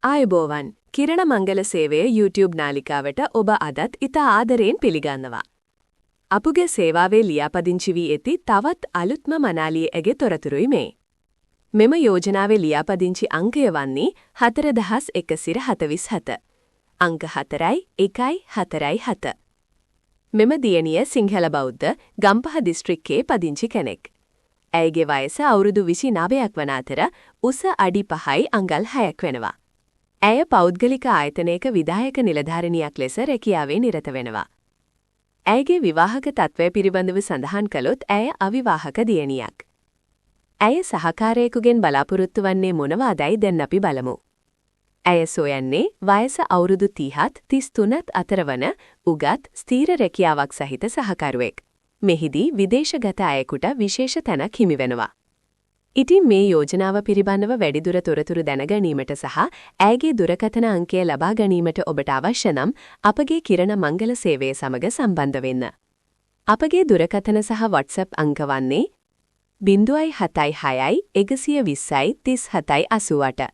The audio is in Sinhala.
ආයුබෝවන් කිරණ මංගල සේවය YouTube නාලිකාවට ඔබ අදත් ඉතා ආදරයෙන් පිළිගන්නවා. අපගේ සේවාවේ ලියාපදිංචි වී ඇති තවත් අලුත්ම මනාලියේ ඇගේ තොරතුරුයි මේ. මෙම යෝජනාවේ ලියාපදිංචි අංකය වන්නේ 4147. අංක 4.147. මෙම දියණිය සිංහල බෞද්ධ ගම්පහ දිස්ත්‍රික්කයේ පදිංචි කෙනෙක්. ඇයගේ වයස අවුරුදු 29ක් වන අතර උස අඩි 5යි අඟල් 6ක් වෙනවා. ඇය පෞද්ගලික ආයතනයක විධායක නිලධාරිනියක් ලෙස රැකියාවේ නිරත වෙනවා. ඇයගේ විවාහක තත්ත්වය පිළිබඳව සඳහන් කළොත් ඇය අවිවාහක දියණියක්. ඇය සහකාරයෙකුගෙන් බලාපොරොත්තු වන්නේ මොනවාදයි දැන් අපි බලමු. ඇය සොයන්නේ වයස අවුරුදු 30ත් 33ත් අතර වන උගත් ස්ථීර රැකියාවක් සහිත සහකරුවෙක්. මෙහිදී විදේශගත අයෙකුට විශේෂ තැනක් හිමි වෙනවා. ඉතින් මේ යෝජනාව පිළිබඳව වැඩිදුර තොරතුරු දැනගැනීමට සහ ඇයගේ දුරකථන අංකය ලබා ගැනීමට ඔබට අවශ්‍ය නම් අපගේ කිරණ මංගල සේවය සමග සම්බන්ධ වෙන්න. අපගේ දුරකථන සහ WhatsApp අංක වන්නේ 076 120 37 88.